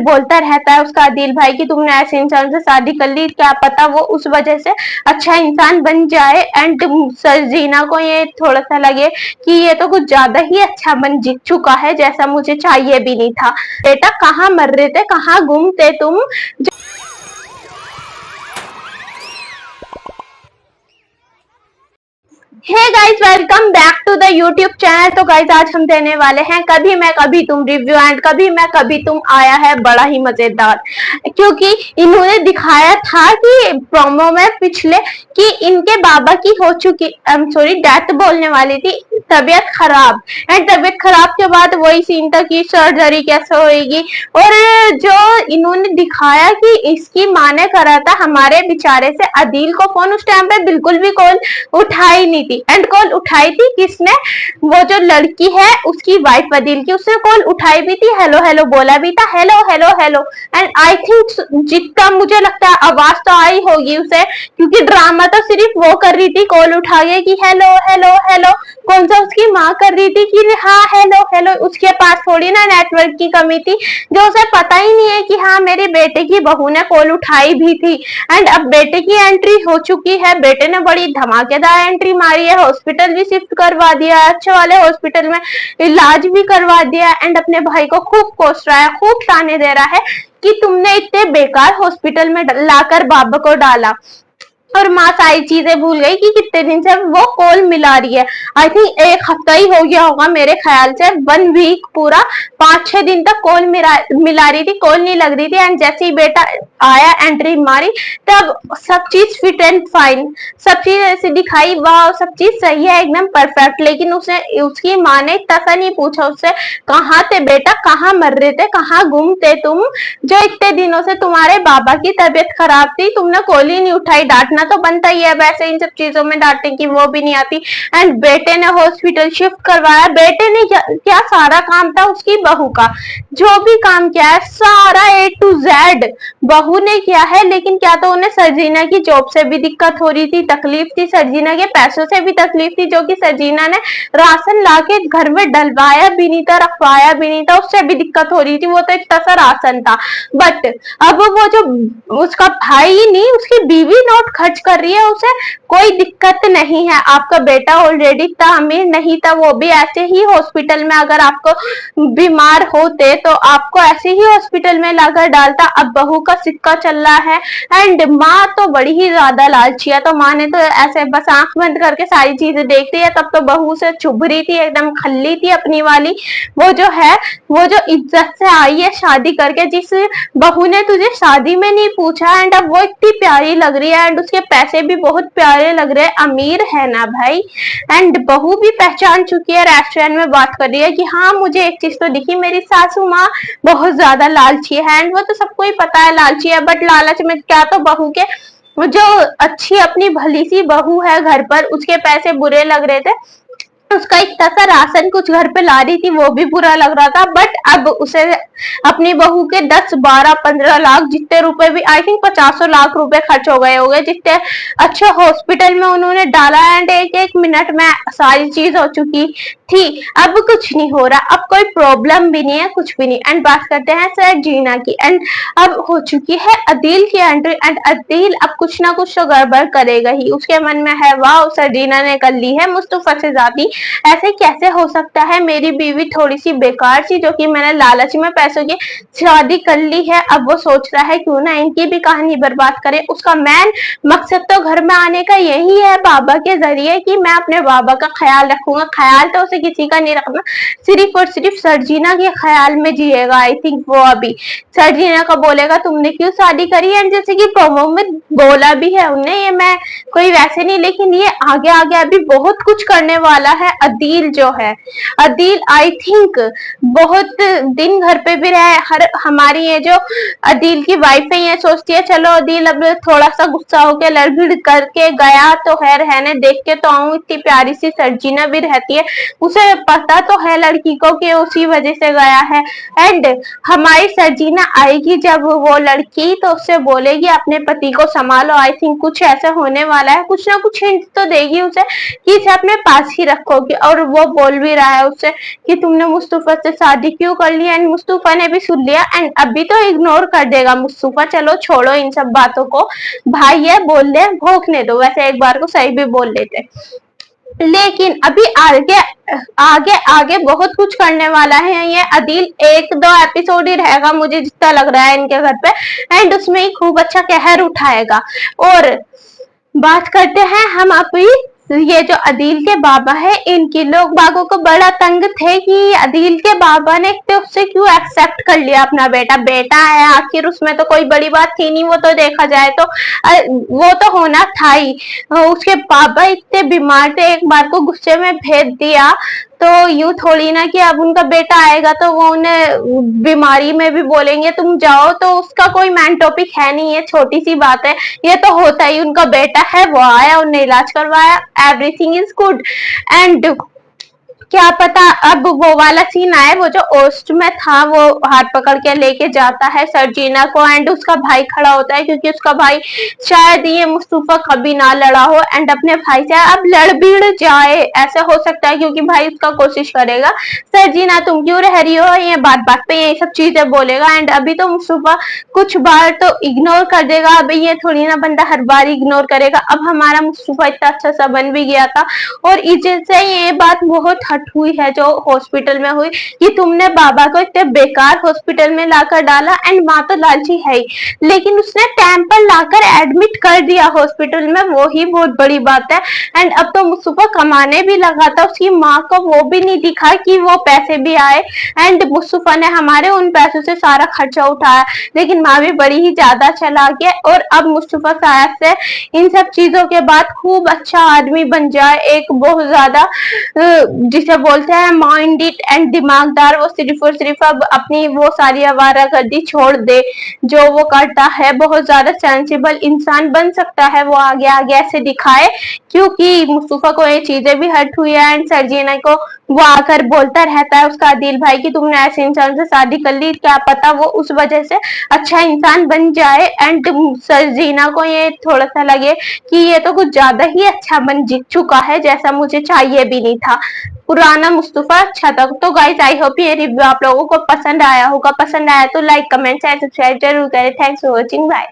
बोलता रहता है उसका अदील भाई कि तुमने ऐसे इंसान से शादी कर ली, क्या पता वो उस वजह से अच्छा इंसान बन जाए। एंड सरजीना को ये थोड़ा सा लगे कि ये तो कुछ ज्यादा ही अच्छा बन चुका है, जैसा मुझे चाहिए भी नहीं था। बेटा कहाँ मर रहे थे, कहाँ गुम थे तुम? Hey guys, welcome back to the YouTube channel. तो गाइस आज हम देने वाले हैं कभी मैं कभी तुम रिव्यू, एंड कभी मैं कभी तुम आया है बड़ा ही मजेदार, क्योंकि इन्होंने दिखाया था कि प्रोमो में पिछले कि इनके बाबा की हो चुकी सॉरी डेथ बोलने वाली थी, तबीयत खराब। एंड तबीयत खराब के बाद वही सीन था कि सर्जरी कैसे होगी। और जो इन्होंने दिखाया कि इसकी माँ ने करा था हमारे बेचारे से अदील को फोन, उस टाइम पे बिल्कुल भी कॉल उठाई नहीं थी। एंड कॉल उठाई थी किसने? वो जो लड़की है उसकी वाइफ अदील की, उसने कॉल उठाई भी थी, हेलो हेलो बोला भी था, hello hello hello. And I think जितना मुझे लगता है आवाज तो आई होगी उसे, क्योंकि ड्रामा तो सिर्फ वो कर रही थी कॉल उठा के कि हेलो हेलो हेलो। कौन सा उसकी माँ कर रही थी कि हाँ हेलो हेलो। उसके पास थोड़ी ना नेटवर्क की कमी थी, जो उसे पता ही नहीं है कि हाँ मेरे बेटे की बहू ने कॉल उठाई भी थी। एंड अब बेटे की एंट्री हो चुकी है, बेटे ने बड़ी धमाकेदार एंट्री मारी है, हॉस्पिटल भी शिफ्ट करवा दिया, अच्छे वाले हॉस्पिटल में इलाज भी करवा दिया। एंड अपने भाई को खूब कोस रहा है, खूब ताने दे रहा है कि तुमने इतने बेकार हॉस्पिटल में लाकर बाबा को डाला। और माँ सारी चीजें भूल गई कि कितने दिन से वो कॉल मिला रही है। आई थिंक एक हफ्ता ही हो गया होगा मेरे ख्याल से, 1 वीक पूरा, 5-6 दिन तक कॉल मिला रही थी, कॉल नहीं लग रही थी। एंड जैसे ही बेटा आया एंट्री मारी, तब सब चीज फिट एंड फाइन, सब चीज ऐसे दिखाई, वाह सब चीज सही है एकदम परफेक्ट। लेकिन उसने उसकी माँ ने तसा नहीं पूछा उससे, कहाँ थे बेटा, कहाँ मर रहे थे, कहाँ गुम थे तुम, जो इतने दिनों से तुम्हारे बाबा की तबीयत खराब थी, तुमने कॉल ही नहीं उठाई। डांटना तो बनता ही है, वैसे इन सब चीजों में डांटने की वो भी नहीं आती। एंड बेटे ने हॉस्पिटल शिफ्ट करवाया, बेटे ने क्या सारा काम था उसकी बहू का, जो भी काम किया है सारा A to Z बहू ने किया है। लेकिन क्या तो उन्हें सरजीना की जॉब से भी दिक्कत हो रही थी, तकलीफ थी, सरजीना के पैसों से भी तकलीफ थी, जो कि सरजीना ने राशन लाके घर में डलवाया भी नहीं था, रखवाया भी नहीं था, उससे भी दिक्कत हो रही थी। वो तो एक तरह राशन था। बट अब वो जो उसका भाई नहीं, उसकी बीवी नोट खर्च कर रही है, उसे कोई दिक्कत नहीं है। आपका बेटा ऑलरेडी इतना अमीर नहीं था, वो भी ऐसे ही हॉस्पिटल में, अगर आपको बीमार होते तो आपको ऐसे ही हॉस्पिटल में लाकर डालता। अब बहू का सिक्का चल रहा है। एंड माँ तो बड़ी ही ज्यादा लालची है, तो माँ ने तो ऐसे बस आंख बंद करके सारी चीजें देख रही है। तब तो बहू से चुभ रही थी, एकदम खल्ली थी अपनी वाली। वो जो है, वो जो इज्जत से आई है शादी करके, जिस बहू ने तुझे शादी में नहीं पूछा, एंड अब वो इतनी प्यारी लग रही है, एंड उसके पैसे भी बहुत प्यारे लग रहे हैं, अमीर है ना भाई। एंड बहू भी पहचान चुकी है, रेस्टोरेंट में बात कर रही है कि हाँ मुझे एक चीज तो दिखी, मेरी सासू माँ बहुत ज्यादा लालची है। एंड वो तो सबको ही पता है लालची है, बट लालच में क्या, तो बहू के जो अच्छी अपनी भली सी बहू है घर पर, उसके पैसे बुरे लग रहे थे। उसका इतना सा राशन कुछ घर पे ला रही थी, वो भी बुरा लग रहा था। बट अब उसे अपनी बहू के 10-12-15 लाख जितने रुपए भी, आई थिंक 50 लाख रुपए खर्च हो गए जितने अच्छे हॉस्पिटल में उन्होंने डाला। एंड एक मिनट में सारी चीज हो चुकी थी, अब कुछ नहीं हो रहा, अब कोई प्रॉब्लम भी नहीं है, कुछ भी नहीं। एंड बात करते हैं सर जीना की। एंड अब हो चुकी है अदील की एंट्री। एंड अदील अब कुछ ना कुछ तो गड़बड़ करेगा ही, उसके मन में है वाह सर जीना ने कर ली है मुस्तफा से जाती, ऐसे कैसे हो सकता है, मेरी बीवी थोड़ी सी बेकार थी, जो कि मैंने लालच में पैसों की शादी कर ली है। अब वो सोच रहा है क्यों ना इनकी भी कहानी बर्बाद करे। उसका मेन मकसद तो घर में आने का यही है बाबा के जरिए, कि मैं अपने बाबा का ख्याल रखूंगा। ख्याल तो उसे किसी का नहीं रखना, सिर्फ और सिर्फ सर्जीना के ख्याल में जिएगा। आई थिंक वो अभी सर्जीना का बोलेगा तुमने क्यों शादी करी, एंड जैसे कि प्रोमो में बोला भी है उन्हें, ये मैं कोई वैसे नहीं, लेकिन ये आगे आगे अभी बहुत कुछ करने वाला है। अदील जो है, अदील आई थिंक बहुत दिन घर पे भी रहे। हर हमारी ये जो अदील की वाइफ है, ये सोचती है चलो अदील अब थोड़ा सा गुस्सा होके लड़भिड़ करके गया तो है, रहने देख के तो आऊं, इतनी प्यारी सी सर्जीना भी रहती है, उसे पता तो है लड़की को कि उसी वजह से गया है। एंड हमारी सर्जिना आएगी जब वो लड़की, तो उससे बोलेगी अपने पति को संभालो। आई थिंक कुछ ऐसा होने वाला है, कुछ ना कुछ हिंट तो देगी उसे कि इसे अपने पास ही रखोगी। और वो बोल भी रहा है उससे कि तुमने मुस्तफा से शादी क्यों कर ली। एंड मुस्तफा ने भी सुन लिया एंड अभी तो इग्नोर कर देगा मुस्तफा, चलो छोड़ो इन सब बातों को, भाई है बोल ले, भोंकने दो, वैसे एक बार को सही भी बोल लेते। लेकिन अभी आगे आगे आगे बहुत कुछ करने वाला है ये अदील। 1-2 एपिसोड ही रहेगा मुझे जितना लग रहा है इनके घर पे, एंड उसमें ही खूब अच्छा कहर उठाएगा। और बात करते हैं हम अभी, ये जो अदील के बाबा है इनकी, लोग बागों को बड़ा तंग थे कि अदील के बाबा ने तो उससे क्यों एक्सेप्ट कर लिया अपना बेटा, बेटा है आखिर, उसमें तो कोई बड़ी बात थी नहीं। वो तो देखा जाए तो वो तो होना था ही। उसके बाबा इतने बीमार थे, एक बार को गुस्से में भेज दिया तो यूं थोड़ी ना कि अब उनका बेटा आएगा तो वो उन्हें बीमारी में भी बोलेंगे तुम जाओ, तो उसका कोई मैन टॉपिक है नहीं, ये छोटी सी बात है। ये तो होता ही, उनका बेटा है, वो आया, उन्हें इलाज करवाया, एवरीथिंग इज गुड। एंड क्या पता अब वो वाला सीन आए, वो जो ओस्ट में था, वो हाथ पकड़ के लेके जाता है सर्जिना को एंड उसका भाई खड़ा होता है, क्योंकि उसका भाई शायद ये मुस्तफा कभी ना लड़ा हो एंड अपने भाई से अब लड़ भिड़ जाए, ऐसा हो सकता है क्योंकि भाई उसका कोशिश करेगा सर्जिना तुम क्यों रह रही हो, ये बात बात पे ये सब चीजें बोलेगा। एंड अभी तो मुस्तफा कुछ बार तो इग्नोर कर देगा, अभी ये थोड़ी ना बंदा हर बार इग्नोर करेगा। अब हमारा मुस्तफा इतना अच्छा सा बन भी गया था। और इज्जत से ये बात बहुत हट हुई है जो हॉस्पिटल में हुई कि तुमने बाबा को इतने बेकार हॉस्पिटल में लाकर डाला। एंड माँ तो लालची है ही, लेकिन उसने टाइम पर लाकर एडमिट कर दिया हॉस्पिटल में, वो ही बहुत बड़ी बात है। एंड अब तो मुस्तफा कमाने भी लगा था, उसकी माँ को वो भी नहीं दिखा कि वो पैसे भी आए। एंड मुस्तफा ने हमारे उन पैसों से सारा खर्चा उठाया, लेकिन माँ भी बड़ी ही ज्यादा चालाक है। और अब मुस्तफा शायद से इन सब चीजों के बाद खूब अच्छा आदमी बन जाए, एक बहुत ज्यादा जिसे बोलते हैं माइंडेड एंड दिमागदार, वो सिर्फ और सिर्फ अब अपनी वो सारी आवारागर्दी छोड़ दे जो वो करता है, बहुत ज्यादा सेंसिबल इंसान बन सकता है वो आगे आगे ऐसे दिखाए। क्योंकि मुस्तफा को ये चीजें भी हर्ट हुई है एंड सर्जिना को वो आकर बोलता रहता है उसका आदिल भाई कि तुमने ऐसे इंसान से शादी कर ली, क्या पता वो उस वजह से अच्छा इंसान बन जाए। एंड सर्जिना को ये थोड़ा सा लगे कि ये तो कुछ ज्यादा ही अच्छा बन चुका है जैसा मुझे चाहिए भी नहीं था, पुराना मुस्तफा अच्छा था। तो गाइस आई होप ये रिव्यू आप लोगों को पसंद आया होगा, पसंद आया तो लाइक कमेंट एंड सब्सक्राइब जरूर करें। Thanks for watching, bye.